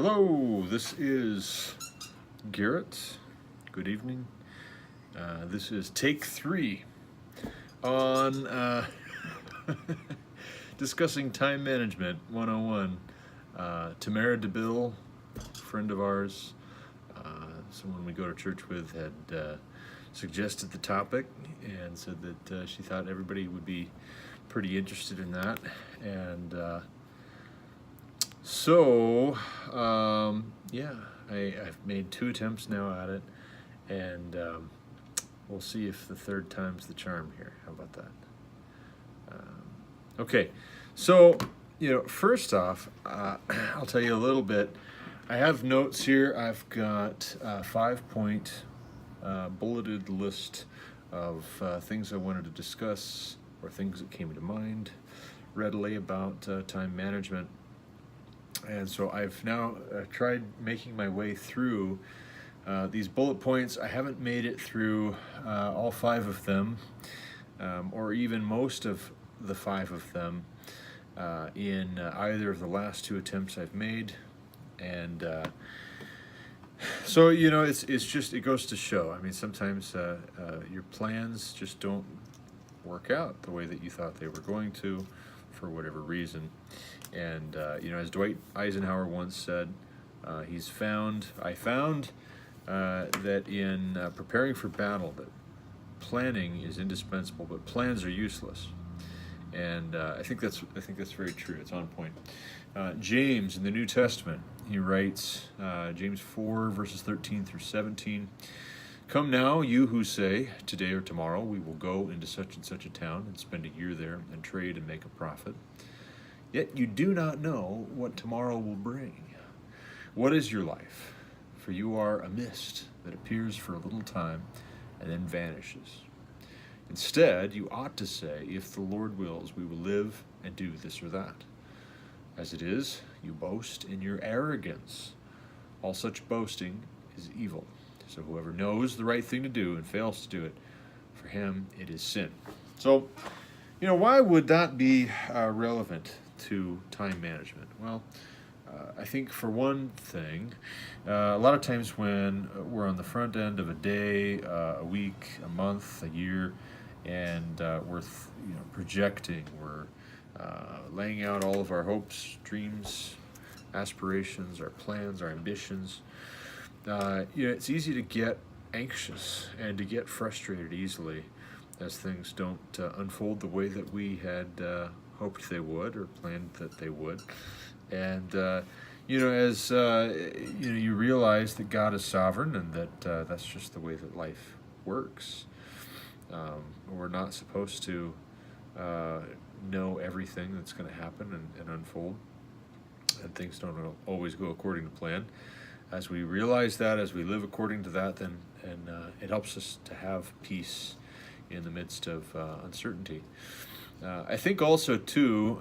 Hello, this is Garrett. Good evening. This is take 3 on discussing time management 101. Tamara DeBille, friend of ours, someone we go to church with, had suggested the topic and said that she thought everybody would be pretty interested in that. And I've made 2 attempts now at it, and we'll see if the third time's the charm here. How about that? Okay, so, first off, I'll tell you a little bit. I have notes here. I've got a 5-point bulleted list of things I wanted to discuss, or things that came to mind readily about time management. And so I've now tried making my way through these bullet points. I haven't made it through all 5 of them, or even most of the 5 of them in either of the last 2 attempts I've made. And so, it's just, it goes to show. I mean, sometimes your plans just don't work out the way that you thought they were going to, for whatever reason. And as Dwight Eisenhower once said, I found that in preparing for battle, that planning is indispensable, but plans are useless. And I think that's very true. It's on point. James in the New Testament, he writes, James 4 verses 13 through 17. Come now, you who say, today or tomorrow we will go into such and such a town and spend a year there and trade and make a profit. Yet you do not know what tomorrow will bring. What is your life? For you are a mist that appears for a little time and then vanishes. Instead, you ought to say, if the Lord wills, we will live and do this or that. As it is, you boast in your arrogance. All such boasting is evil. So whoever knows the right thing to do and fails to do it, for him it is sin. So, why would that be relevant to time management? Well, I think for one thing, a lot of times when we're on the front end of a day, a week, a month, a year, and we're projecting, we're laying out all of our hopes, dreams, aspirations, our plans, our ambitions. It's easy to get anxious and to get frustrated easily as things don't unfold the way that we had hoped they would or planned that they would. And as you realize that God is sovereign and that that's just the way that life works. We're not supposed to know everything that's going to happen and unfold, and things don't always go according to plan. As we realize that, as we live according to that, then it helps us to have peace in the midst of uncertainty. I think also too,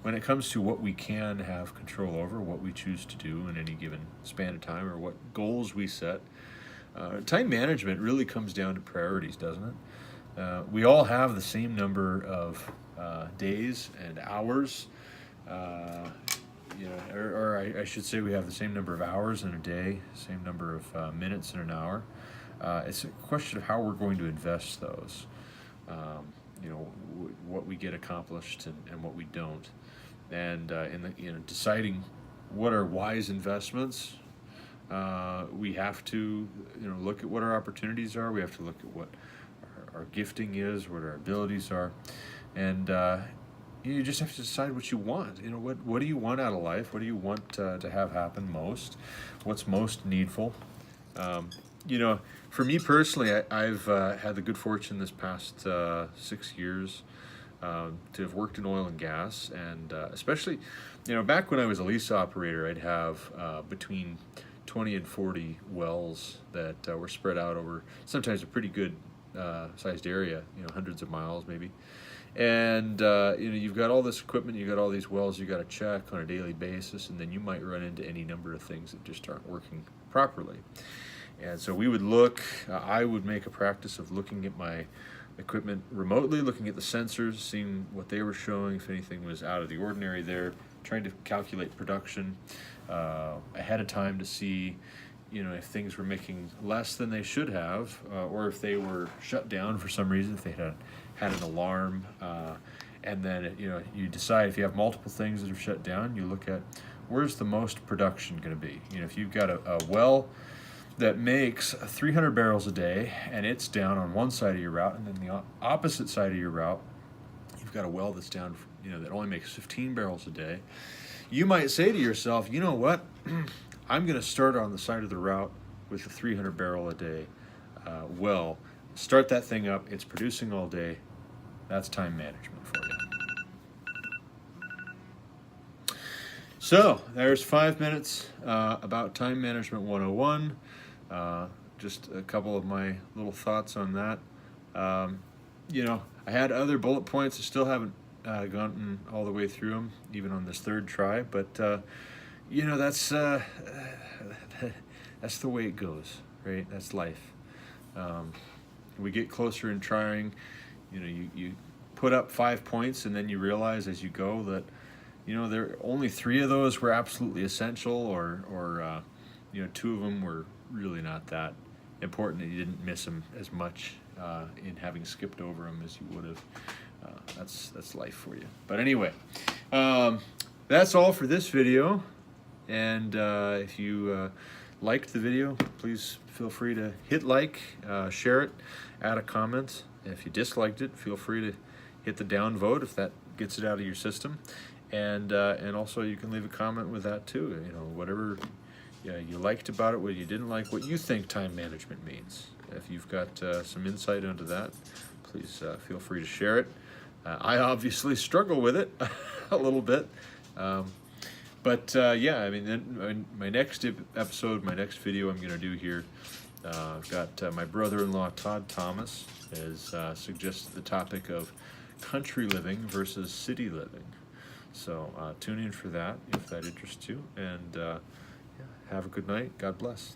when it comes to what we can have control over, what we choose to do in any given span of time, or what goals we set, time management really comes down to priorities, doesn't it? We all have the same number of days and hours, or I should say we have the same number of hours in a day, same number of minutes in an hour. It's a question of how we're going to invest those, what we get accomplished and what we don't. And in deciding what are wise investments, we have to look at what our opportunities are. We have to look at what our gifting is, what our abilities are, and you just have to decide what you want. What do you want out of life? What do you want to have happen most? What's most needful? For me personally, I've had the good fortune this past 6 years to have worked in oil and gas, and especially, back when I was a lease operator, I'd have between 20 and 40 wells that were spread out over sometimes a pretty good sized area, hundreds of miles maybe. And you've got all this equipment, you've got all these wells you got to check on a daily basis, and then you might run into any number of things that just aren't working properly. And so we would look, I would make a practice of looking at my equipment remotely, looking at the sensors, seeing what they were showing, if anything was out of the ordinary there, trying to calculate production ahead of time to see, if things were making less than they should have, or if they were shut down for some reason, if they had an alarm, and then you decide if you have multiple things that are shut down, you look at where's the most production going to be. If you've got a well that makes 300 barrels a day and it's down on one side of your route, and then the opposite side of your route, you've got a well that's down, that only makes 15 barrels a day, you might say to yourself, you know what, I'm going to start on the side of the route with a 300 barrel a day well, start that thing up, it's producing all day. That's time management for you. So there's 5 minutes about time management 101. Just a couple of my little thoughts on that. I had other bullet points. I still haven't gotten all the way through them, even on this third try. But that's the way it goes, right? That's life. We get closer in trying. You put up 5 points, and then you realize as you go that there only 3 of those were absolutely essential, or 2 of them were really not that important, and you didn't miss them as much in having skipped over them as you would have. That's life for you. But anyway, that's all for this video. And if you liked the video, please feel free to hit like, share it, add a comment. If you disliked it, feel free to hit the down vote if that gets it out of your system. And also you can leave a comment with that too. Whatever you liked about it, what you didn't like, what you think time management means. If you've got some insight into that, please feel free to share it. I obviously struggle with it a little bit. But then my next episode, my next video I'm going to do here, I've got my brother-in-law Todd Thomas has suggested the topic of country living versus city living. So tune in for that if that interests you. And have a good night. God bless.